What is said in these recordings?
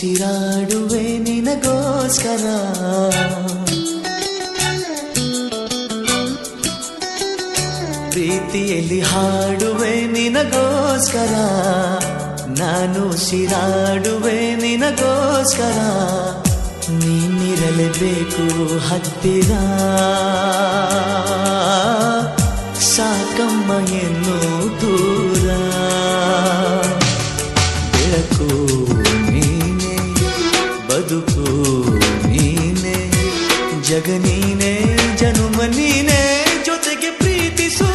ಉಸಿರಾಡುವೆ ನಿನಗೋಸ್ಕರ. ಪ್ರೀತಿಯಲ್ಲಿ ಹಾಡುವೆ ನಿನಗೋಸ್ಕರ, ನಾನು ಉಸಿರಾಡುವೆ ನಿನಗೋಸ್ಕರ. ನೀನಿರಲೇಬೇಕು ಹತ್ತಿರ, ಸಾಕಮ್ಮ ಎನ್ನು ದೂರ. ಬೆಳಕು ನೀನೆ, ಬದುಕು ನೀನೆ, ಜಗ ನೀನೆ, ಜನುಮ ನೀನೆ, ಜೊತೆಗೆ ಪ್ರೀತಿಸು.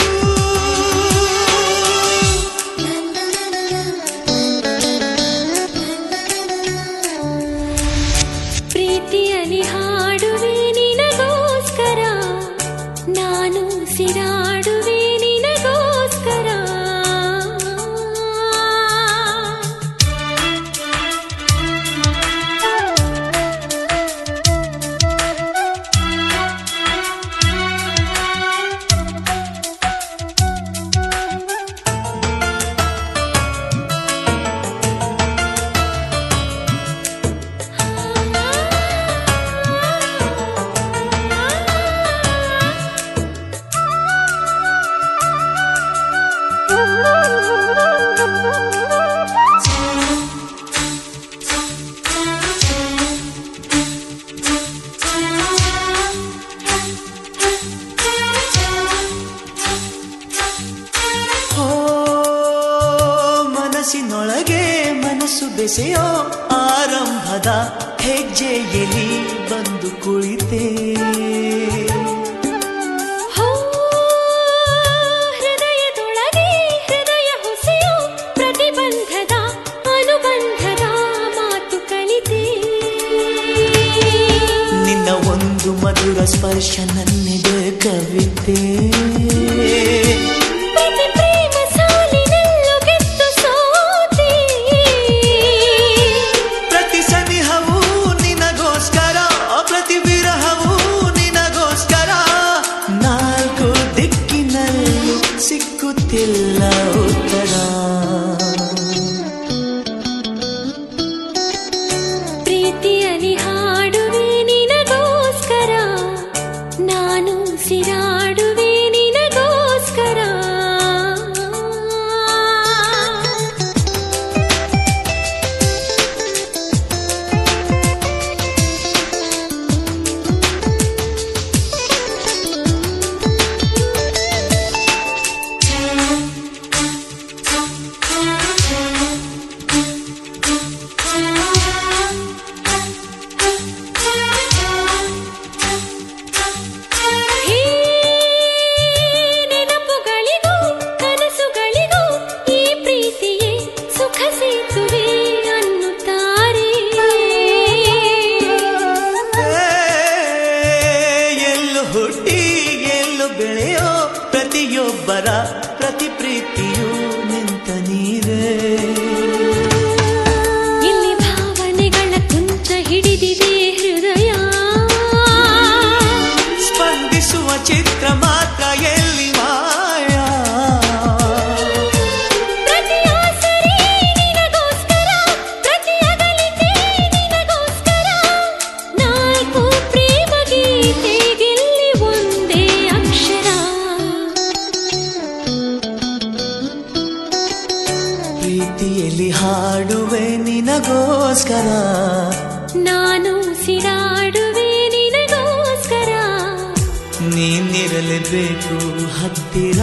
ಪ್ರೀತಿಯಲ್ಲಿ ಹಾಡುವೆ ನಿನಗೋಸ್ಕರ, ನಾನು ಉಸಿರಾಡುವೆ ನಿನಗೋಸ್ಕರ. ಮನಸ್ಸಿನೊಳಗೆ ಮನಸ್ಸು ಬೆಸೆಯೋ ಆರಂಭದ ಹೆಜ್ಜೆಯಲ್ಲಿ ಬಂದು ಕುಳಿತೆ. ಹೃದಯದೊಳಗೆ ಹೃದಯ ಹೊಸೆಯೋ ಪ್ರತಿಬಂಧದ ಅನುಬಂಧದ ಮಾತು ಕಲಿತೆ. ನಿನ್ನ ಒಂದು ಮಧುರ ಸ್ಪರ್ಶ ನನ್ನೆದೆ ಕವಿತೆ. ಸಿಕ್ಕುತ್ತಿಲ್ಲ ಉತ್ತರ. ಪ್ರೀತಿಯಲ್ಲಿ ಹಾಡುವೆ ನಿನಗೋಸ್ಕರ, ನಾನು ಉಸಿರಾಡುವೆ ನಿನಗೋಸ್ಕರ. ಹುಟ್ಟಿ ಎಲ್ಲು ಬೆಳೆಯೋ ಪ್ರತಿಯೊಬ್ಬರ ಪ್ರತಿ ಪ್ರೀತಿಯು ನಿಂತ ನೀರೇ. ಇಲ್ಲಿ ಭಾವನೆಗಳ ಕುಂಚ ಹಿಡಿದಿದೆ ಹೃದಯ, ಸ್ಪಂದಿಸುವ ಚಿತ್ರ ಮಾತ್ರ ಎಲ್ಲಿ ಮಾಯಾ. ಪ್ರತಿ ಆಸರೆ ನಿನಗೋಸ್ಕರ, ಪ್ರತಿ ಅಗಲಿಕೆ ನಿನಗೋಸ್ಕರ. ನಾಲ್ಕು ಪ್ರೇಮ ಗೀತೆಗೆ ಒಂದೇ ಅಕ್ಷರ. ಪ್ರೀತಿಯಲ್ಲಿ ಹಾಡುವೆ ನಿನಗೋಸ್ಕರ, ನಾನು ಉಸಿರಾಡುವೆ ನಿನಗೋಸ್ಕರ. ನೀನಿರಲೇಬೇಕು ಹತ್ತಿರ.